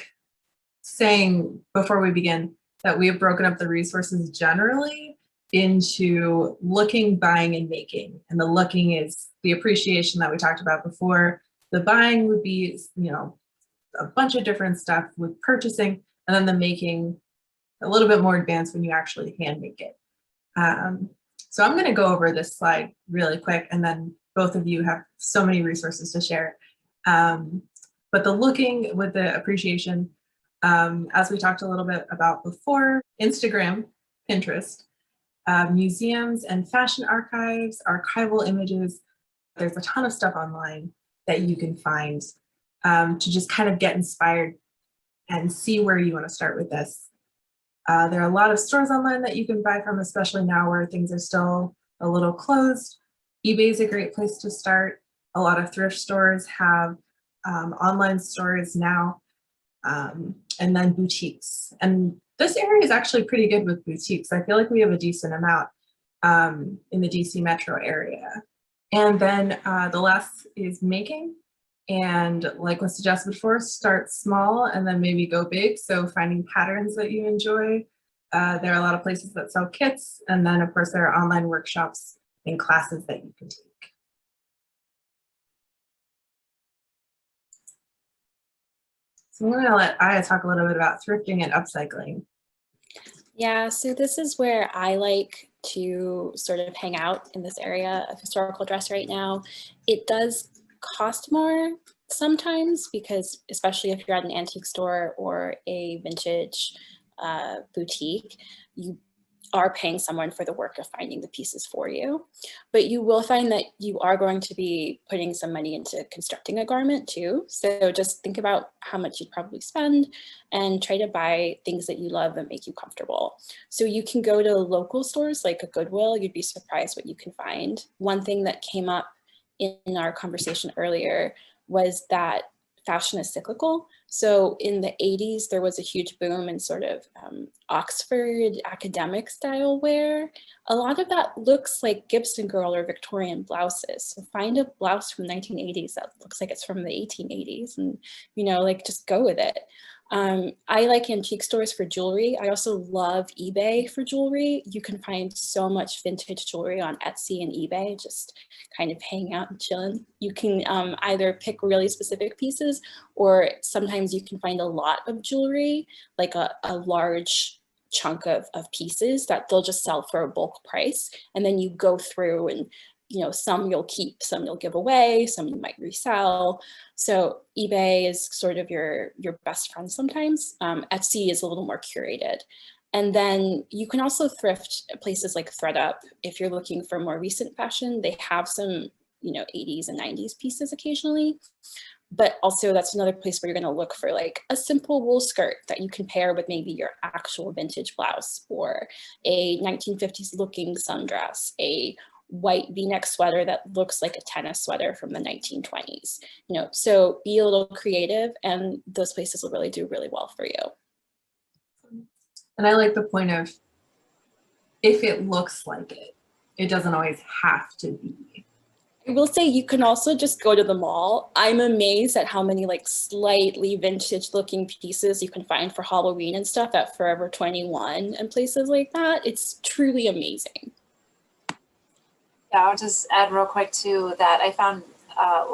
saying before we begin that we have broken up the resources generally into looking, buying, and making. And the looking is the appreciation that we talked about before. The buying would be, a bunch of different stuff with purchasing, and then the making a little bit more advanced when you actually hand make it. So I'm going to go over this slide really quick, and then both of you have so many resources to share. But the looking with the appreciation, as we talked a little bit about before, Instagram, Pinterest, museums and fashion archives, archival images. There's a ton of stuff online that you can find to just kind of get inspired and see where you want to start with this. There are a lot of stores online that you can buy from, especially now where things are still a little closed. eBay is a great place to start. A lot of thrift stores have online stores now, and then boutiques. And this area is actually pretty good with boutiques. I feel like we have a decent amount in the DC metro area. And then the last is making. And like was suggested before, start small and then maybe go big. So finding patterns that you enjoy. There are a lot of places that sell kits. And then of course there are online workshops and classes that you can take. So I'm gonna let Aya talk a little bit about thrifting and upcycling. Yeah, so this is where I like to sort of hang out in this area of historical dress right now. It does cost more sometimes because, especially if you're at an antique store or a vintage boutique, you are paying someone for the work of finding the pieces for you. But you will find that you are going to be putting some money into constructing a garment too. So just think about how much you'd probably spend and try to buy things that you love that make you comfortable. So you can go to local stores like a Goodwill. You'd be surprised what you can find. One thing that came up in our conversation earlier was that fashion is cyclical. So in the 80s, there was a huge boom in sort of Oxford academic style wear. A lot of that looks like Gibson Girl or Victorian blouses. So find a blouse from the 1980s that looks like it's from the 1880s and, you know, like just go with it. I like antique stores for jewelry. I also love eBay for jewelry. You can find so much vintage jewelry on Etsy and eBay, just kind of hang out and chilling. You can either pick really specific pieces, or sometimes you can find a lot of jewelry, like a large chunk of pieces that they'll just sell for a bulk price. And then you go through and, you know, some you'll keep, some you'll give away, some you might resell. So eBay is sort of your best friend sometimes. Etsy is a little more curated. And then you can also thrift at places like ThredUp. If you're looking for more recent fashion, they have some, you know, 80s and 90s pieces occasionally. But also that's another place where you're going to look for like a simple wool skirt that you can pair with maybe your actual vintage blouse, or a 1950s looking sundress, a white V-neck sweater that looks like a tennis sweater from the 1920s. You know, so be a little creative, and those places will really do really well for you. And I like the point of, if it looks like it, it doesn't always have to be. I will say you can also just go to the mall. I'm amazed at how many like slightly vintage looking pieces you can find for Halloween and stuff at Forever 21 and places like that. It's truly amazing. Yeah, I'll just add real quick too that I found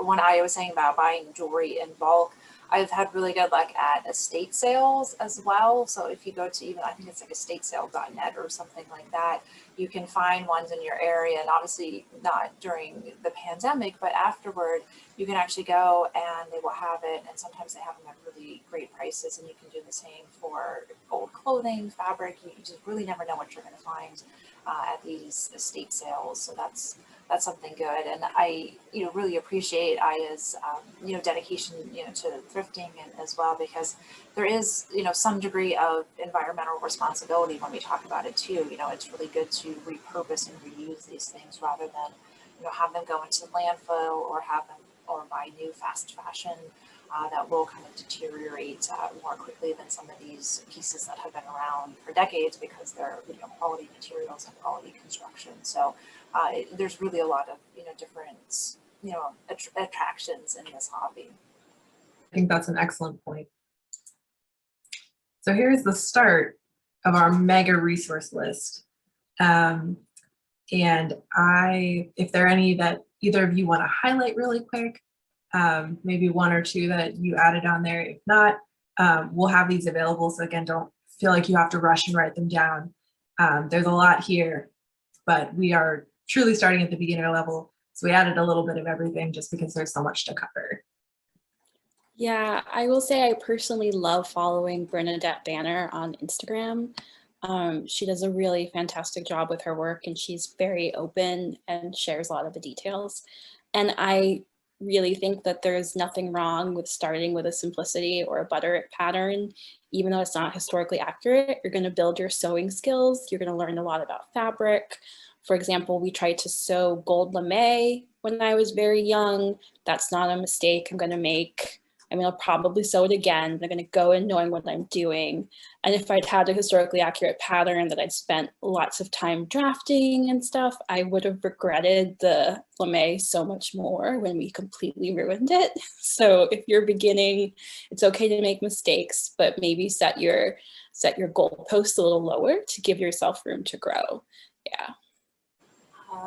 when I was saying about buying jewelry in bulk, I've had really good luck at estate sales as well. So if you go to even, I think it's like estatesale.net or something like that, you can find ones in your area. And obviously not during the pandemic, but afterward, you can actually go and they will have it. And sometimes they have them at really great prices. And you can do the same for old clothing, fabric. You just really never know what you're going to find at these estate sales. So that's something good. And I, really appreciate Aya's, dedication, to thrifting and as well, because there is, some degree of environmental responsibility when we talk about it too. It's really good to repurpose and reuse these things rather than, have them go into landfill or or buy new fast fashion that will kind of deteriorate more quickly than some of these pieces that have been around for decades because they're, quality materials and quality construction. So there's really a lot of, different, attractions in this hobby. I think that's an excellent point. So here's the start of our mega resource list. And if there are any that either of you want to highlight really quick, maybe one or two that you added on there. If not, we'll have these available. So again, don't feel like you have to rush and write them down. There's a lot here, but we are truly starting at the beginner level. So we added a little bit of everything just because there's so much to cover. Yeah, I will say I personally love following Bernadette Banner on Instagram. She does a really fantastic job with her work, and she's very open and shares a lot of the details. And I really think that there's nothing wrong with starting with a simplicity or a butter pattern, even though it's not historically accurate. You're going to build your sewing skills. You're going to learn a lot about fabric. For example, we tried to sew gold lame when I was very young. That's not a mistake I'm going to make. I mean, I'll probably sew it again. I'm going to go in knowing what I'm doing. And if I'd had a historically accurate pattern that I'd spent lots of time drafting and stuff, I would have regretted the lame so much more when we completely ruined it. So if you're beginning, it's okay to make mistakes, but maybe set your goalposts a little lower to give yourself room to grow. Yeah.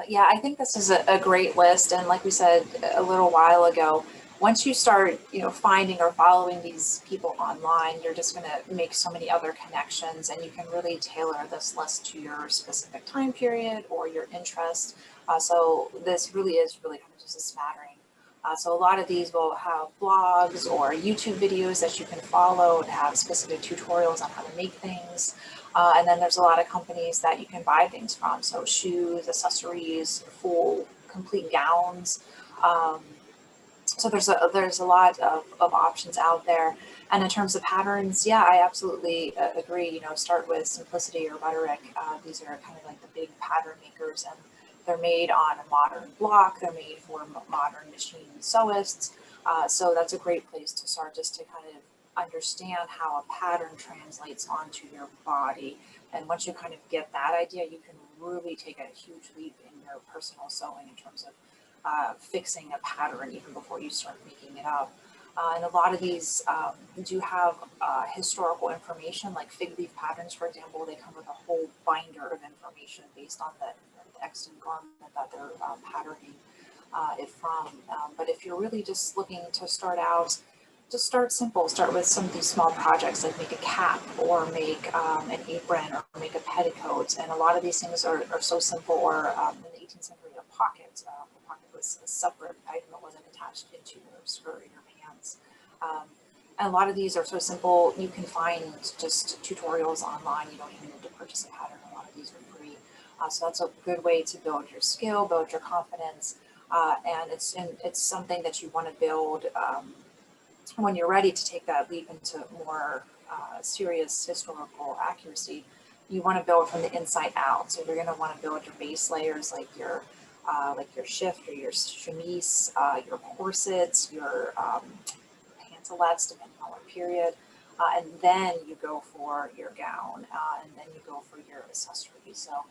Yeah, I think this is a great list. And like we said a little while ago, once you start, finding or following these people online, you're just going to make so many other connections, and you can really tailor this list to your specific time period or your interest. So this really is kind of just a smattering. So a lot of these will have blogs or YouTube videos that you can follow and have specific tutorials on how to make things. And then there's a lot of companies that you can buy things from. So shoes, accessories, full, complete gowns. So there's a lot of options out there. And in terms of patterns, yeah, I absolutely agree. You know, start with Simplicity or Rhetoric. These are kind of like the big pattern makers, and they're made on a modern block. They're made for modern machine sewists. So that's a great place to start, just to kind of understand how a pattern translates onto your body. And once you kind of get that idea, you can really take a huge leap in your personal sewing in terms of fixing a pattern even before you start making it up. And a lot of these do have historical information, like fig leaf patterns, for example. They come with a whole binder of information based on the extant garment that they're patterning it from. But if you're really just looking to start out, just start simple. Start with some of these small projects, like make a cap or make an apron or make a petticoat. And a lot of these things are so simple. Or in the 18th century, a pocket. The pocket was a separate item that wasn't attached into your skirt or your pants. And a lot of these are so simple. You can find just tutorials online. You don't even need to purchase a pattern. A lot of these are free. So that's a good way to build your skill, build your confidence. And it's something that you want to build when you're ready to take that leap into more serious historical accuracy. You want to build from the inside out. So you're going to want to build your base layers, like your shift or your chemise, your corsets, your pantalettes, depending on what period. And then you go for your gown, and then you go for your accessories. So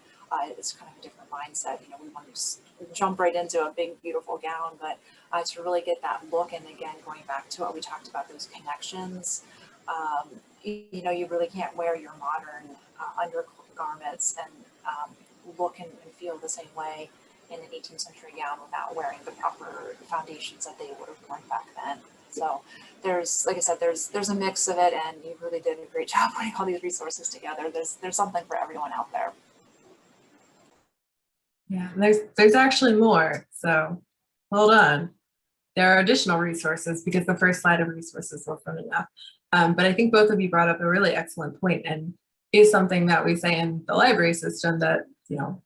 it's kind of a different mindset. You know, we want to just jump right into a big, beautiful gown, but to really get that look, and again, going back to what we talked about, those connections, you know, you really can't wear your modern undergarments and look and feel the same way in an 18th century gown without wearing the proper foundations that they would have worn back then. So there's, like I said, there's a mix of it, and you really did a great job putting all these resources together. There's something for everyone out there. Yeah, there's actually more. So hold on. There are additional resources, because the first slide of resources wasn't enough. But I think both of you brought up a really excellent point, and is something that we say in the library system, that, you know,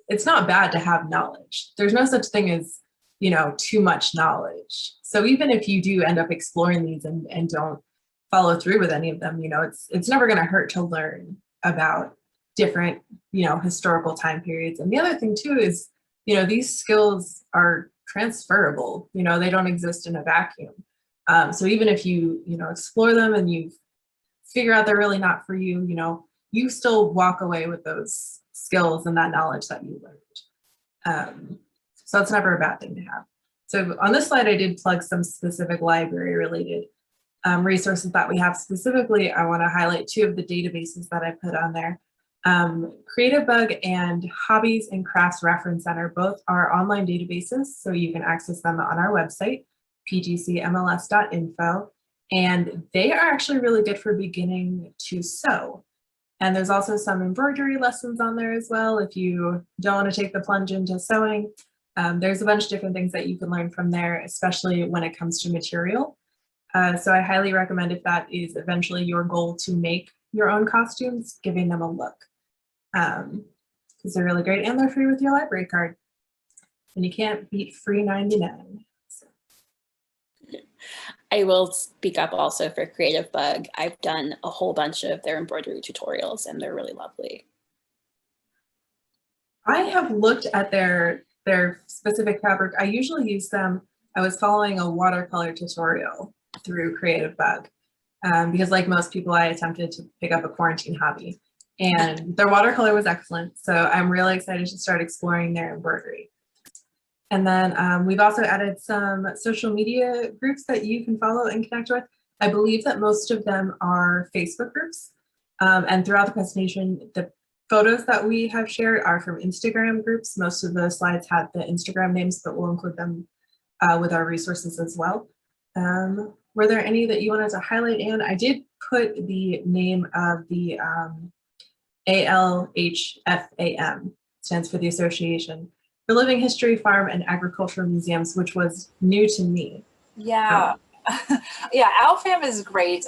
it's not bad to have knowledge. There's no such thing as, you know, too much knowledge. So even if you do end up exploring these and don't follow through with any of them, you know, it's never going to hurt to learn about different, you know, historical time periods. And the other thing too is, you know, these skills are transferable. You know, they don't exist in a vacuum. So even if you know, explore them and you figure out they're really not for you, you know, you still walk away with those skills and that knowledge that you learned. So it's never a bad thing to have. So on this slide, I did plug some specific library related resources that we have. Specifically, I want to highlight two of the databases that I put on there. Creative Bug and Hobbies and Crafts Reference Center both are online databases, so you can access them on our website, pgcmls.info, and they are actually really good for beginning to sew. And there's also some embroidery lessons on there as well if you don't want to take the plunge into sewing. There's a bunch of different things that you can learn from there, especially when it comes to material. So I highly recommend, if that is eventually your goal, to make your own costumes, giving them a look. Because they're really great, and they're free with your library card. And you can't beat free 99. So. I will speak up also for Creative Bug. I've done a whole bunch of their embroidery tutorials, and they're really lovely. I have looked at their specific fabric. I usually use them. I was following a watercolor tutorial through Creative Bug because, like most people, I attempted to pick up a quarantine hobby. And their watercolor was excellent. So I'm really excited to start exploring their embroidery. And then we've also added some social media groups that you can follow and connect with. I believe that most of them are Facebook groups. And throughout the presentation, the photos that we have shared are from Instagram groups. Most of the slides have the Instagram names, but we'll include them with our resources as well. Were there any that you wanted to highlight, Anne? I did put the name of the ALHFAM, stands for the Association for Living History, Farm and Agricultural Museums, which was new to me. Yeah, Yeah, ALFAM is great.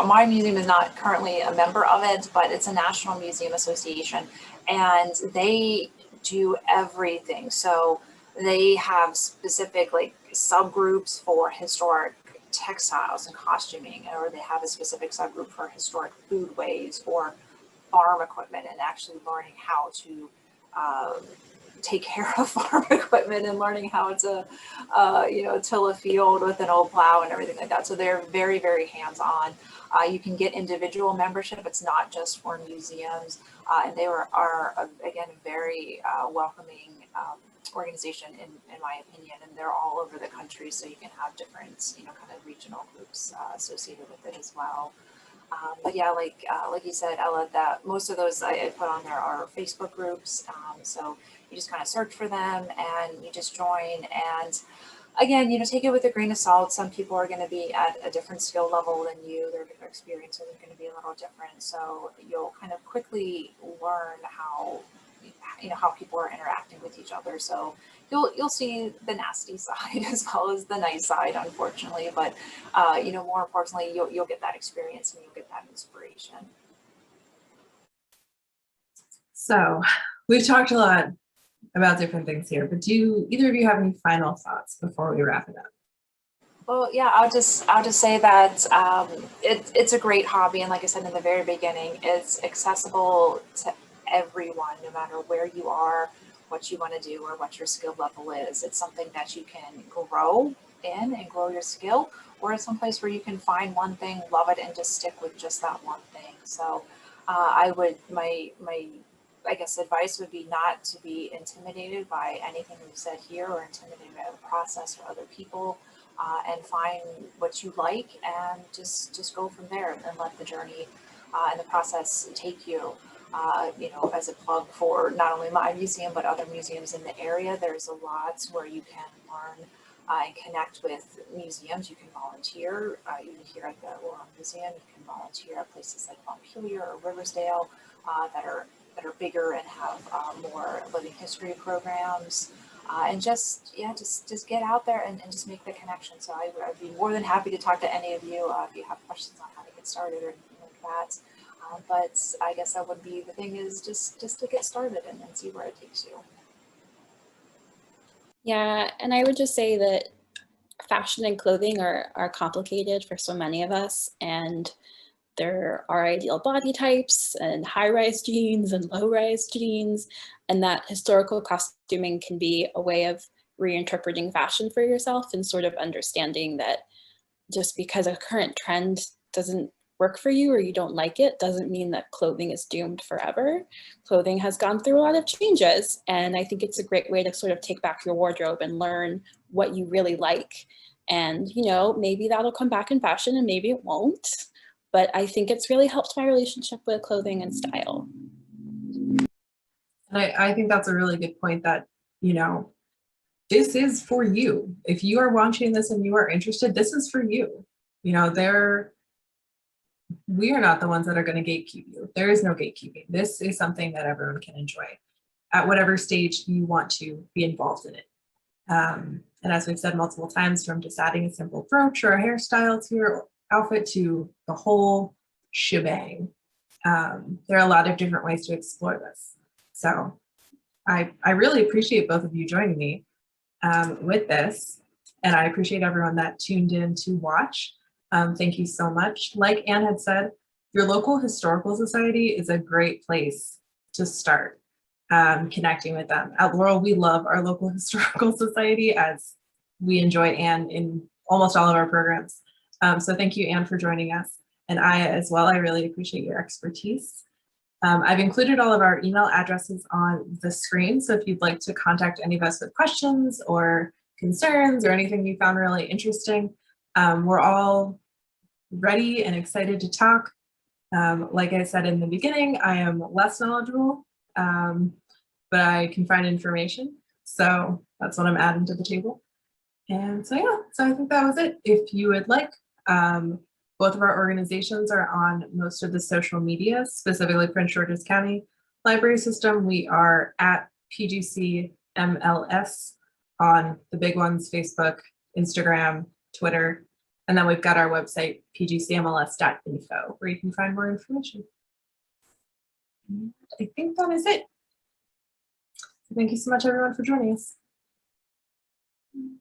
My museum is not currently a member of it, but it's a National Museum Association, and they do everything. So they have specific like subgroups for historic textiles and costuming, or they have a specific subgroup for historic foodways or farm equipment, and actually learning how to take care of farm equipment and learning how to, till a field with an old plow and everything like that. So they're very, very hands-on. You can get individual membership. It's not just for museums. And they are again, very welcoming organization in my opinion, and they're all over the country. So you can have different, kind of regional groups associated with it as well. But yeah, like you said, Ella, that most of those I put on there are Facebook groups. So you just kind of search for them and you just join. And again, take it with a grain of salt. Some people are going to be at a different skill level than you. Their experiences are going to be a little different. So you'll kind of quickly learn how people are interacting with each other. So you'll see the nasty side as well as the nice side, unfortunately. But more importantly, you'll get that experience and you'll get that inspiration. So we've talked a lot about different things here, but do either of you have any final thoughts before we wrap it up? Well, yeah, I'll just say that it's a great hobby, and like I said in the very beginning, it's accessible to everyone, no matter where you are, what you want to do, or what your skill level is. It's something that you can grow in and grow your skill, or it's someplace where you can find one thing, love it, and just stick with just that one thing. So I guess advice would be not to be intimidated by anything we've said here, or intimidated by the process or other people, and find what you like and just go from there, and let the journey and the process take you. As a plug for not only my museum, but other museums in the area, there's a lot where you can learn and connect with museums. You can volunteer, even here at the Laurel Museum. You can volunteer at places like Montpelier or Riversdale that are bigger and have more living history programs. And just get out there and just make the connection. So I'd be more than happy to talk to any of you if you have questions on how to get started or anything like that. But I guess that would be the thing, is just to get started and then see where it takes you. Yeah, and I would just say that fashion and clothing are complicated for so many of us, and there are ideal body types and high-rise jeans and low-rise jeans, and that historical costuming can be a way of reinterpreting fashion for yourself and sort of understanding that just because a current trend doesn't work for you or you don't like it doesn't mean that clothing is doomed forever. Clothing has gone through a lot of changes, and I think it's a great way to sort of take back your wardrobe and learn what you really like. And maybe that'll come back in fashion and maybe it won't, but I think it's really helped my relationship with clothing and style. And I think that's a really good point, that this is for you. If you are watching this and you are interested, this is for you. We are not the ones that are going to gatekeep you. There is no gatekeeping. This is something that everyone can enjoy at whatever stage you want to be involved in it. And as we've said multiple times, from just adding a simple brooch or a hairstyle to your outfit to the whole shebang, there are a lot of different ways to explore this. So I really appreciate both of you joining me with this, and I appreciate everyone that tuned in to watch. Thank you so much. Like Ann had said, your local historical society is a great place to start connecting with them. At Laurel, we love our local historical society, as we enjoy Ann in almost all of our programs. So thank you, Ann, for joining us. And I as well, I really appreciate your expertise. I've included all of our email addresses on the screen. So if you'd like to contact any of us with questions or concerns or anything you found really interesting, we're all ready and excited to talk. Like I said in the beginning, I am less knowledgeable, but I can find information. So that's what I'm adding to the table. And so yeah, so I think that was it. If you would like, both of our organizations are on most of the social media, specifically Prince George's County Library System. We are at PGCMLS on the big ones: Facebook, Instagram, Twitter. And then we've got our website, pgcmls.info, where you can find more information. I think that is it. Thank you so much, everyone, for joining us.